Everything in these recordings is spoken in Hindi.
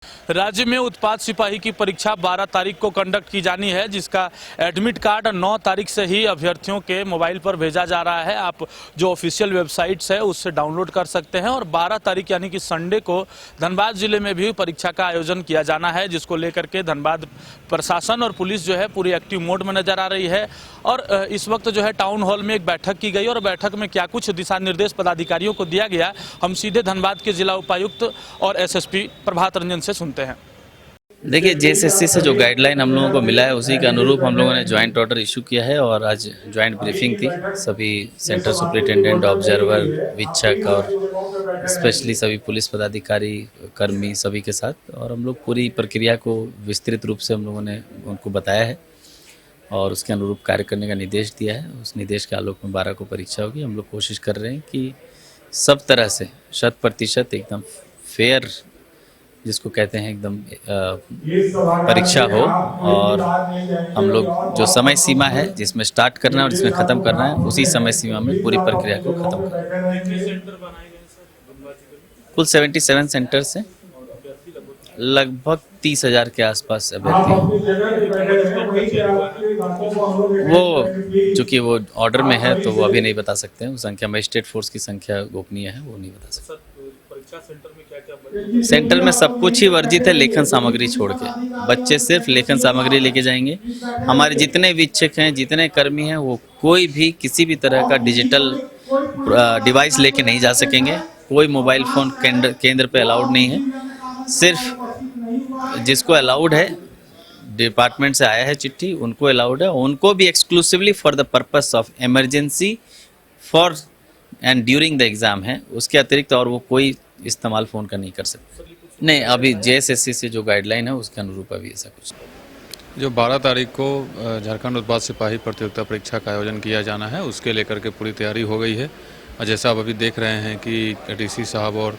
राज्य में उत्पाद सिपाही की परीक्षा 12 तारीख को कंडक्ट की जानी है, जिसका एडमिट कार्ड 9 तारीख से ही अभ्यर्थियों के मोबाइल पर भेजा जा रहा है। आप जो ऑफिशियल वेबसाइट्स है उससे डाउनलोड कर सकते हैं और 12 तारीख यानी कि संडे को धनबाद जिले में भी परीक्षा का आयोजन किया जाना है, जिसको लेकर के धनबाद प्रशासन और पुलिस जो है पूरी एक्टिव मोड में नजर आ रही है। और इस वक्त जो है टाउन हॉल में एक बैठक की गई और बैठक में क्या कुछ दिशा निर्देश पदाधिकारियों को दिया गया, हम सीधे धनबाद के जिला उपायुक्त और एसएसपी प्रभात रंजन से सुनते हैं। देखिए, जेएसएससी से जो गाइडलाइन हम लोगों को मिला है उसी के अनुरूप हम लोगों ने ज्वाइंट ऑर्डर इशू किया है और आज ज्वाइंट ब्रीफिंग थी सभी सेंटर सुपरिटेंडेंट, ऑब्जर्वर, वीक्षक और स्पेशली सभी पुलिस पदाधिकारी, कर्मी सभी के साथ। और हम लोग पूरी प्रक्रिया को विस्तृत रूप से हम लोगों ने उनको बताया है और उसके अनुरूप कार्य करने का निर्देश दिया है। उस निर्देश के आलोक में 12 को परीक्षा होगी। हम लोग कोशिश कर रहे हैं कि सब तरह से 100% एकदम फेयर, जिसको कहते हैं एकदम परीक्षा हो। और हम लोग जो समय सीमा है जिसमें स्टार्ट करना है और जिसमें ख़त्म करना है, उसी समय सीमा में पूरी प्रक्रिया को ख़त्म करना है। कुल 77 सेंटर से लगभग 30,000 के आसपास अभ्यर्थी। वो चूँकि वो ऑर्डर में है तो वो अभी नहीं बता सकते हैं। वो संख्या मजिस्ट्रेट फोर्स की संख्या गोपनीय है, वो नहीं बता सकते। सेंटर में सब कुछ ही वर्जित है, लेखन सामग्री छोड़ के। बच्चे सिर्फ लेखन सामग्री लेके जाएंगे। हमारे जितने वीक्षक हैं, जितने कर्मी हैं, वो कोई भी किसी भी तरह का डिजिटल डिवाइस लेके नहीं जा सकेंगे। कोई मोबाइल फ़ोन केंद्र पे अलाउड नहीं है। सिर्फ जिसको अलाउड है, डिपार्टमेंट से आया है चिट्ठी, उनको अलाउड है। उनको भी exclusively for the purpose of emergency for and during the exam है। उसके अतिरिक्त और वो कोई इस्तेमाल फ़ोन का नहीं कर सकते। नहीं, अभी जेएसएससी से जो गाइडलाइन है उसके अनुरूप अभी ऐसा कुछ। जो 12 तारीख को झारखंड उत्पाद सिपाही प्रतियोगिता परीक्षा का आयोजन किया जाना है, उसके लेकर के पूरी तैयारी हो गई है। और जैसा आप अभी देख रहे हैं कि डीसी साहब और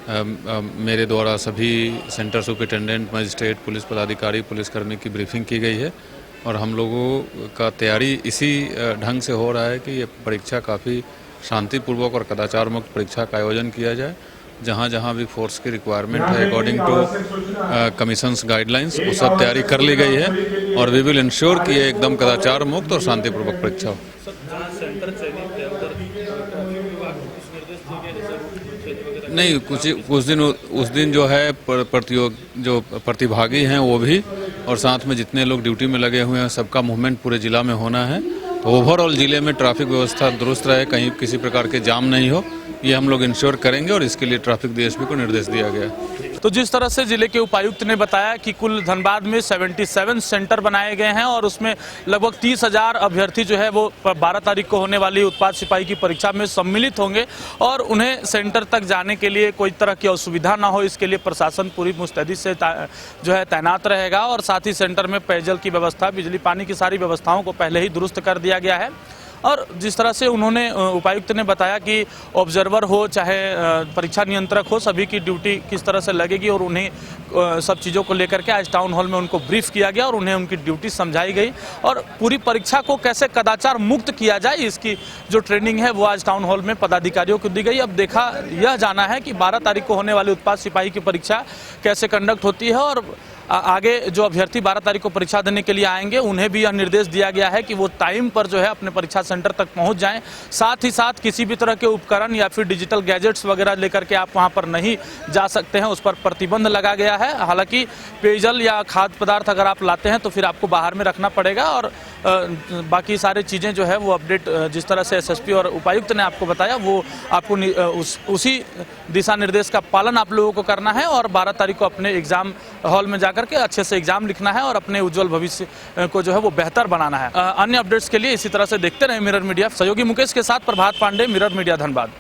मेरे द्वारा सभी सेंटर सुपरिटेंडेंट, मजिस्ट्रेट, पुलिस पदाधिकारी, पुलिसकर्मी की ब्रीफिंग की गई है। और हम लोगों का तैयारी इसी ढंग से हो रहा है कि ये परीक्षा काफ़ी शांतिपूर्वक और कदाचार मुक्त परीक्षा का आयोजन किया जाए। जहाँ जहाँ भी फोर्स की रिक्वायरमेंट है अकॉर्डिंग टू कमीशंस गाइडलाइंस, वो सब तैयारी कर ली गई है और वी विल इंश्योर कि ये एकदम कदाचार मुक्त और शांतिपूर्वक परीक्षा हो। नहीं, उस दिन जो है जो प्रतिभागी हैं वो भी, और साथ में जितने लोग ड्यूटी में लगे हुए हैं सबका मूवमेंट पूरे जिला में होना है। तो ओवरऑल जिले में ट्रैफिक व्यवस्था दुरुस्त रहे, कहीं किसी प्रकार के जाम नहीं हो, ये हम लोग इंश्योर करेंगे और इसके लिए ट्रैफिक डीएसपी को निर्देश दिया गया है। तो जिस तरह से जिले के उपायुक्त ने बताया कि कुल धनबाद में 77 सेंटर बनाए गए हैं और उसमें लगभग 30,000 अभ्यर्थी जो है वो 12 तारीख को होने वाली उत्पाद सिपाही की परीक्षा में सम्मिलित होंगे और उन्हें सेंटर तक जाने के लिए कोई तरह की असुविधा ना हो, इसके लिए प्रशासन पूरी मुस्तैदी से जो है तैनात रहेगा। और साथ ही सेंटर में पेयजल की व्यवस्था, बिजली पानी की सारी व्यवस्थाओं को पहले ही दुरुस्त कर दिया गया है। और जिस तरह से उन्होंने उपायुक्त ने बताया कि ऑब्जर्वर हो चाहे परीक्षा नियंत्रक हो, सभी की ड्यूटी किस तरह से लगेगी और उन्हें सब चीज़ों को लेकर के आज टाउन हॉल में उनको ब्रीफ किया गया और उन्हें उनकी ड्यूटी समझाई गई। और पूरी परीक्षा को कैसे कदाचार मुक्त किया जाए, इसकी जो ट्रेनिंग है वो आज टाउन हॉल में पदाधिकारियों को दी गई। अब देखा यह जाना है कि 12 तारीख को होने वाली उत्पाद सिपाही की परीक्षा कैसे कंडक्ट होती है और आगे जो अभ्यर्थी 12 तारीख को परीक्षा देने के लिए आएंगे उन्हें भी यह निर्देश दिया गया है कि वो टाइम पर जो है अपने परीक्षा सेंटर तक पहुंच जाएं। साथ ही साथ किसी भी तरह के उपकरण या फिर डिजिटल गैजेट्स वगैरह लेकर के आप वहां पर नहीं जा सकते हैं, उस पर प्रतिबंध लगा गया है। हालांकि पेयजल या खाद्य पदार्थ अगर आप लाते हैं तो फिर आपको बाहर में रखना पड़ेगा। और बाकी सारी चीज़ें जो है वो अपडेट जिस तरह से एसएसपी और उपायुक्त ने आपको बताया वो आपको उसी दिशा निर्देश का पालन आप लोगों को करना है और 12 तारीख को अपने एग्जाम हॉल में जाकर के अच्छे से एग्जाम लिखना है और अपने उज्जवल भविष्य को जो है वो बेहतर बनाना है। अन्य अपडेट्स के लिए इसी तरह से देखते रहे मिरर मीडिया। सहयोगी मुकेश के साथ प्रभात पांडे, मिरर मीडिया, धनबाद।